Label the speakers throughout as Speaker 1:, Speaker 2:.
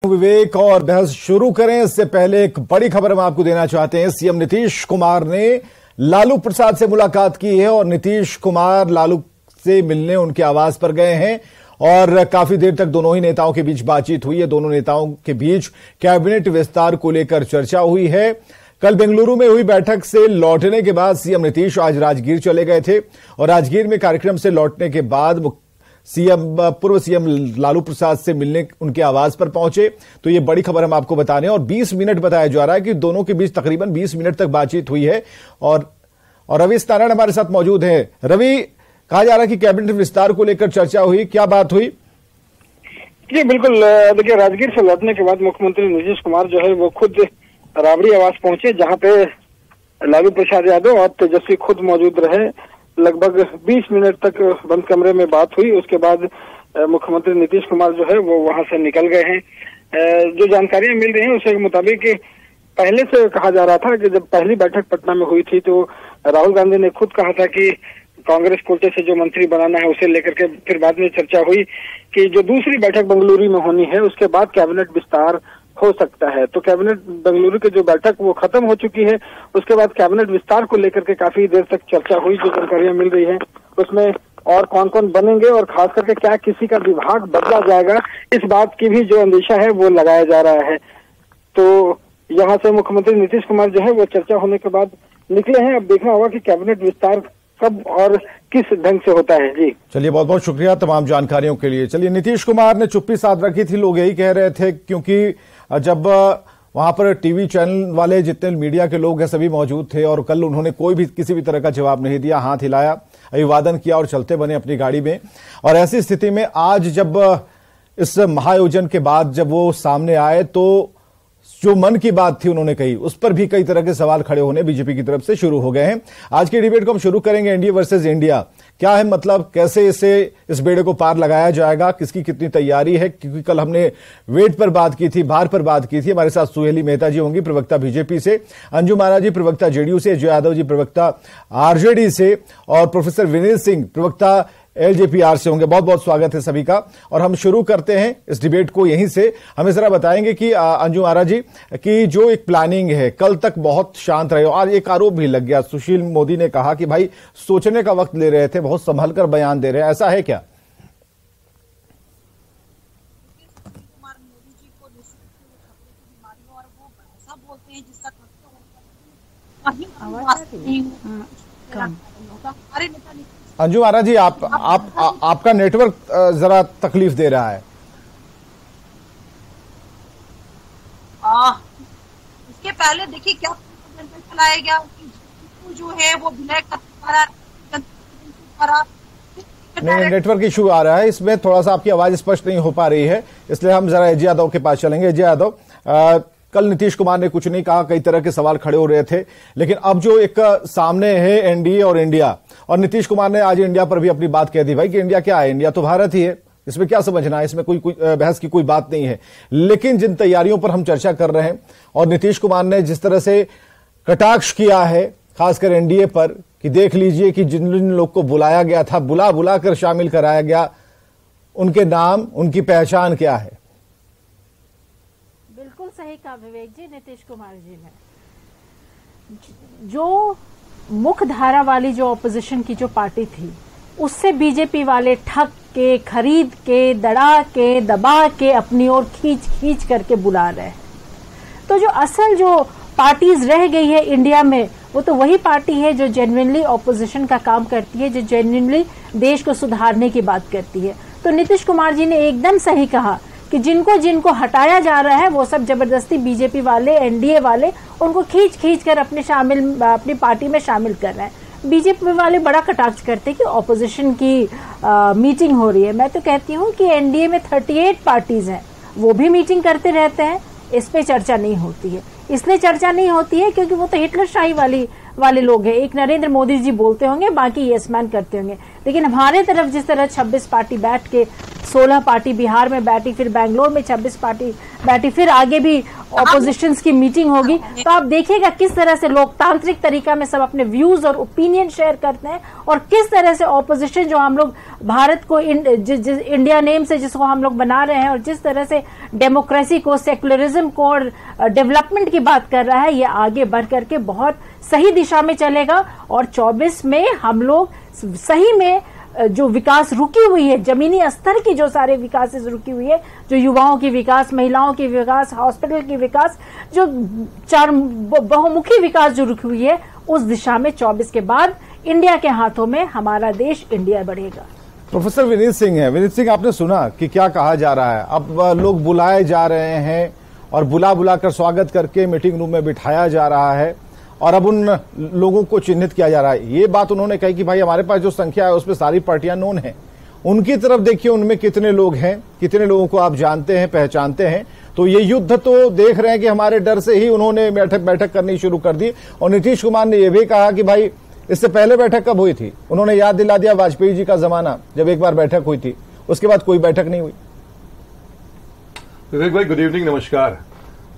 Speaker 1: विवेक और बहस शुरू करें इससे पहले एक बड़ी खबर हम आपको देना चाहते हैं। सीएम नीतीश कुमार ने लालू प्रसाद से मुलाकात की है और नीतीश कुमार लालू से मिलने उनके आवास पर गए हैं और काफी देर तक दोनों ही नेताओं के बीच बातचीत हुई है। दोनों नेताओं के बीच कैबिनेट विस्तार को लेकर चर्चा हुई है। कल बेंगलुरु में हुई बैठक से लौटने के बाद सीएम नीतीश आज राजगीर चले गए थे और राजगीर में कार्यक्रम से लौटने के बाद पूर्व सीएम लालू प्रसाद से मिलने उनके आवास पर पहुंचे। तो ये बड़ी खबर हम आपको बताने और 20 मिनट बताया जा रहा है कि दोनों के बीच तकरीबन 20 मिनट तक बातचीत हुई है। और रवि नारायण हमारे साथ मौजूद हैं। रवि, कहा जा रहा है कि कैबिनेट विस्तार को लेकर चर्चा हुई, क्या बात हुई?
Speaker 2: जी बिल्कुल, देखिए राजगीर से लौटने के बाद मुख्यमंत्री नीतीश कुमार जो है वो खुद राबड़ी आवास पहुंचे, जहां पे लालू प्रसाद यादव और तेजस्वी खुद मौजूद रहे। लगभग 20 मिनट तक बंद कमरे में बात हुई। उसके बाद मुख्यमंत्री नीतीश कुमार जो है वो वहां से निकल गए हैं। जो जानकारियां मिल रही हैं उसके मुताबिक पहले से कहा जा रहा था कि जब पहली बैठक पटना में हुई थी तो राहुल गांधी ने खुद कहा था कि कांग्रेस कोटे से जो मंत्री बनाना है उसे लेकर के फिर बाद में चर्चा हुई कि जो दूसरी बैठक बेंगलुरु में होनी है उसके बाद कैबिनेट विस्तार हो सकता है। तो कैबिनेट बेंगलुरु की जो बैठक वो खत्म हो चुकी है। उसके बाद कैबिनेट विस्तार को लेकर के काफी देर तक चर्चा हुई। जो जानकारियां मिल रही है उसमें और कौन कौन बनेंगे और खास करके क्या किसी का विभाग बदला जाएगा, इस बात की भी जो अंदेशा है वो लगाया जा रहा है। तो यहाँ से मुख्यमंत्री नीतीश कुमार जो है वो चर्चा होने के बाद निकले हैं। अब देखना होगा कि कैबिनेट विस्तार कब और किस ढंग से होता है। जी
Speaker 1: चलिए, बहुत बहुत शुक्रिया तमाम जानकारियों के लिए। चलिए, नीतीश कुमार ने चुप्पी साध रखी थी, लोग यही कह रहे थे, क्योंकि जब वहां पर टीवी चैनल वाले जितने मीडिया के लोग हैं सभी मौजूद थे और कल उन्होंने कोई भी किसी भी तरह का जवाब नहीं दिया, हाथ हिलाया, अभिवादन किया और चलते बने अपनी गाड़ी में। और ऐसी स्थिति में आज जब इस महाआयोजन के बाद जब वो सामने आए तो जो मन की बात थी उन्होंने कही, उस पर भी कई तरह के सवाल खड़े होने बीजेपी की तरफ से शुरू हो गए हैं। आज की डिबेट को हम शुरू करेंगे एनडीए वर्सेस इंडिया। क्या है मतलब, कैसे इस बेड़े को पार लगाया जाएगा, किसकी कितनी तैयारी है? क्योंकि कल हमने वेट पर बात की थी, भार पर बात की थी। हमारे साथ सुहेली मेहता जी होंगी, प्रवक्ता बीजेपी से, अंजुम आरा जी प्रवक्ता जेडीयू से, अजय यादव जी प्रवक्ता आरजेडी से और प्रोफेसर विनील सिंह प्रवक्ता एलजेपीआर से होंगे। बहुत बहुत स्वागत है सभी का। और हम शुरू करते हैं इस डिबेट को यहीं से। हमें जरा बताएंगे कि अंजुम आरा जी की जो एक प्लानिंग है, कल तक बहुत शांत रहे, आज एक आरोप भी लग गया, सुशील मोदी ने कहा कि भाई सोचने का वक्त ले रहे थे, बहुत संभल कर बयान दे रहे हैं, ऐसा है क्या? अंजुम आरा जी, आपका नेटवर्क जरा तकलीफ दे रहा है।
Speaker 3: इसके पहले देखिए क्या चलाया गया जो है वो विलय
Speaker 1: नहीं, नेटवर्क इशू आ रहा है, इसमें थोड़ा सा आपकी आवाज स्पष्ट नहीं हो पा रही है, इसलिए हम जरा अजय यादव के पास चलेंगे। अजय यादव, कल नीतीश कुमार ने कुछ नहीं कहा, कई तरह के सवाल खड़े हो रहे थे, लेकिन अब जो एक सामने है एनडीए और इंडिया, और नीतीश कुमार ने आज इंडिया पर भी अपनी बात कह दी भाई कि इंडिया क्या है, इंडिया तो भारत ही है, इसमें क्या समझना है, इसमें कोई बहस की कोई बात नहीं है। लेकिन जिन तैयारियों पर हम चर्चा कर रहे हैं और नीतीश कुमार ने जिस तरह से कटाक्ष किया है खासकर एनडीए पर कि देख लीजिए कि जिन जिन लोग को बुलाया गया था, बुला कर शामिल कराया गया, उनके नाम, उनकी पहचान क्या है?
Speaker 4: बिल्कुल सही कहा विवेक जी, नीतीश कुमार जी ने जो मुख्य धारा वाली जो ऑपोजिशन की जो पार्टी थी उससे बीजेपी वाले ठग के, खरीद के, दड़ा के, दबा के अपनी ओर खींच करके बुला रहे हैं। तो जो असल जो पार्टीज रह गई है इंडिया में वो तो वही पार्टी है जो जेन्युइनली ऑपोजिशन का काम करती है, जो जेन्युइनली देश को सुधारने की बात करती है। तो नीतीश कुमार जी ने एकदम सही कहा कि जिनको हटाया जा रहा है वो सब जबरदस्ती बीजेपी वाले, एनडीए वाले उनको खींच कर अपनी पार्टी में शामिल कर रहे हैं। बीजेपी वाले बड़ा कटाक्ष करते हैं कि ऑपोजिशन की मीटिंग हो रही है। मैं तो कहती हूँ कि एनडीए में 38 पार्टीज हैं, वो भी मीटिंग करते रहते हैं, इस पे चर्चा नहीं होती है। इसलिए चर्चा नहीं होती है क्योंकि वो तो हिटलरशाही वाले लोग हैं। एक नरेंद्र मोदी जी बोलते होंगे, बाकी यस मैन करते होंगे, लेकिन हमारे तरफ जिस तरह 26 पार्टी बैठ के 16 पार्टी बिहार में बैठी, फिर बेंगलोर में 26 पार्टी बैठी, फिर आगे भी ऑपोजिशंस की मीटिंग होगी। तो आप देखिएगा किस तरह से लोकतांत्रिक तरीका में सब अपने व्यूज और ओपिनियन शेयर करते हैं, और किस तरह से ऑपोजिशन जो हम लोग भारत को इंडिया नेम से जिसको हम लोग बना रहे हैं, और जिस तरह से डेमोक्रेसी को, सेक्युलरिज्म को और डेवलपमेंट की बात कर रहा है, ये आगे बढ़ करके बहुत सही दिशा में चलेगा। और 24 में हम लोग सही में जो विकास रुकी हुई है, जमीनी स्तर की जो सारे विकास रुकी हुई है, जो युवाओं की विकास, महिलाओं की विकास, हॉस्पिटल की विकास, जो चार बहुमुखी विकास जो रुकी हुई है, उस दिशा में 24 के बाद इंडिया के हाथों में हमारा देश इंडिया बढ़ेगा।
Speaker 1: प्रोफेसर विनीत सिंह है। विनीत सिंह, आपने सुना कि क्या कहा जा रहा है। अब लोग बुलाए जा रहे हैं और बुला कर स्वागत करके मीटिंग रूम में बिठाया जा रहा है, और अब उन लोगों को चिन्हित किया जा रहा है। ये बात उन्होंने कही कि भाई हमारे पास जो संख्या है उसमें सारी पार्टियां नोन हैं। उनकी तरफ देखिए, उनमें कितने लोग हैं, कितने लोगों को आप जानते हैं, पहचानते हैं। तो ये युद्ध तो देख रहे हैं कि हमारे डर से ही उन्होंने बैठक करनी शुरू कर दी। और नीतीश कुमार ने यह भी कहा कि भाई इससे पहले बैठक कब हुई थी, उन्होंने याद दिला दिया वाजपेयी जी का जमाना, जब एक बार बैठक हुई थी, उसके बाद कोई बैठक नहीं हुई।
Speaker 5: विवेक भाई, गुड इवनिंग, नमस्कार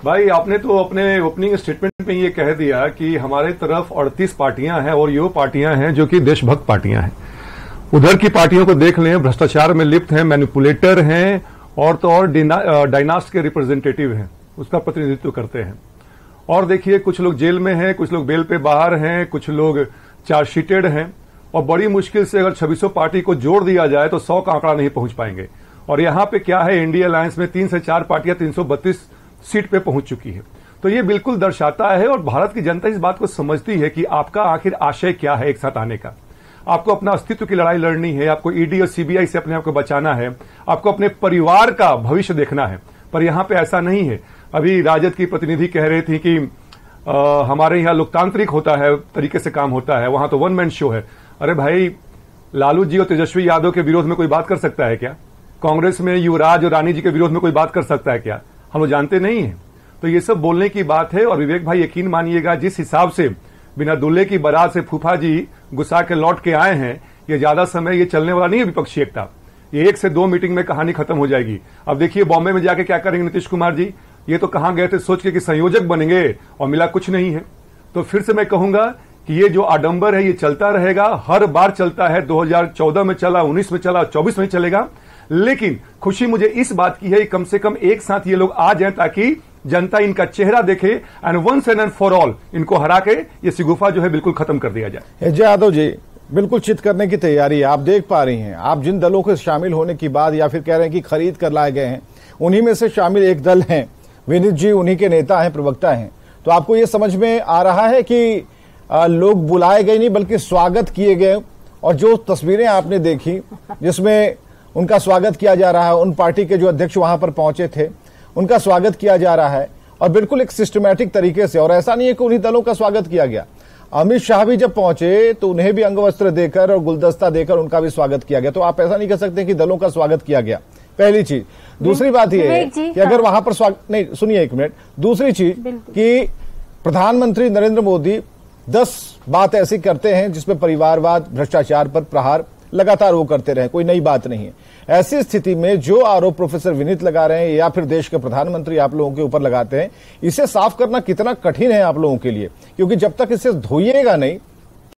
Speaker 5: भाई। आपने तो अपने ओपनिंग स्टेटमेंट में ये कह दिया कि हमारे तरफ 38 पार्टियां हैं, और ये पार्टियां हैं जो कि देशभक्त पार्टियां हैं। उधर की पार्टियों को देख लें, भ्रष्टाचार में लिप्त हैं, मैनिपुलेटर हैं, और तो और डायनास्ट के रिप्रेजेंटेटिव हैं, उसका प्रतिनिधित्व करते हैं। और देखिए, कुछ लोग जेल में हैं, कुछ लोग बेल पे बाहर हैं, कुछ लोग चार्जशीटेड हैं, और बड़ी मुश्किल से अगर 2600 पार्टी को जोड़ दिया जाए तो 100 का आंकड़ा नहीं पहुंच पाएंगे। और यहां पे क्या है, इंडिया अलायंस में 3 से 4 पार्टियां 332 सीट पे पहुंच चुकी है। तो ये बिल्कुल दर्शाता है, और भारत की जनता इस बात को समझती है कि आपका आखिर आशय क्या है एक साथ आने का। आपको अपना अस्तित्व की लड़ाई लड़नी है, आपको ईडी और सीबीआई से अपने आप को बचाना है, आपको अपने परिवार का भविष्य देखना है। पर यहां पे ऐसा नहीं है। अभी राजद की प्रतिनिधि कह रही थी कि हमारे यहां लोकतांत्रिक होता है, तरीके से काम होता है, वहां तो वन मैन शो है। अरे भाई, लालू जी और तेजस्वी यादव के विरोध में कोई बात कर सकता है क्या? कांग्रेस में युवराज और रानी जी के विरोध में कोई बात कर सकता है क्या? हम लोग जानते नहीं है। तो ये सब बोलने की बात है। और विवेक भाई, यकीन मानिएगा, जिस हिसाब से बिना दूल्हे की बारात से फूफा जी गुस्सा के लौट के आए हैं, ये ज्यादा समय ये चलने वाला नहीं है विपक्षी एकता। ये 1 से 2 मीटिंग में कहानी खत्म हो जाएगी। अब देखिए बॉम्बे में जाके क्या करेंगे नीतीश कुमार जी। ये तो कहां गए थे सोच के कि संयोजक बनेंगे, और मिला कुछ नहीं है। तो फिर से मैं कहूंगा कि ये जो आडंबर है ये चलता रहेगा, हर बार चलता है। 2014 में चला, 19 में चला, 24 में चलेगा। लेकिन खुशी मुझे इस बात की है कि कम से कम एक साथ ये लोग आ जाएं, ताकि जनता इनका चेहरा देखे, and once and for all इनको हरा के ये सिगुफा जो है बिल्कुल खत्म कर दिया जाए।
Speaker 1: अजय यादव जी, बिल्कुल चित करने की तैयारी है। आप देख पा रही हैं, आप जिन दलों के शामिल होने की बात या फिर कह रहे हैं कि खरीद कर लाए गए हैं, उन्हीं में से शामिल एक दल हैं, विनीत जी उन्हीं के नेता हैं, प्रवक्ता हैं। तो आपको ये समझ में आ रहा है कि लोग बुलाए गए नहीं बल्कि स्वागत किए गए। और जो तस्वीरें आपने देखी जिसमें उनका स्वागत किया जा रहा है, उन पार्टी के जो अध्यक्ष वहां पर पहुंचे थे उनका स्वागत किया जा रहा है, और बिल्कुल एक सिस्टमैटिक तरीके से। और ऐसा नहीं है कि उन्हीं दलों का स्वागत किया गया। अमित शाह भी जब पहुंचे तो उन्हें भी अंगवस्त्र देकर और गुलदस्ता देकर उनका भी स्वागत किया गया। तो आप ऐसा नहीं कह सकते कि दलों का स्वागत किया गया, पहली चीज। दूसरी बात यह है कि अगर वहां पर स्वागत नहीं, सुनिए एक मिनट। दूसरी चीज कि प्रधानमंत्री नरेंद्र मोदी 10 बात ऐसी करते हैं जिसमें परिवारवाद, भ्रष्टाचार पर प्रहार लगातार वो करते रहे, कोई नई बात नहीं है। ऐसी स्थिति में जो आरोप प्रोफेसर विनीत लगा रहे हैं या फिर देश के प्रधानमंत्री आप लोगों के ऊपर लगाते हैं, इसे साफ करना कितना कठिन है आप लोगों के लिए, क्योंकि जब तक इसे धोइएगा नहीं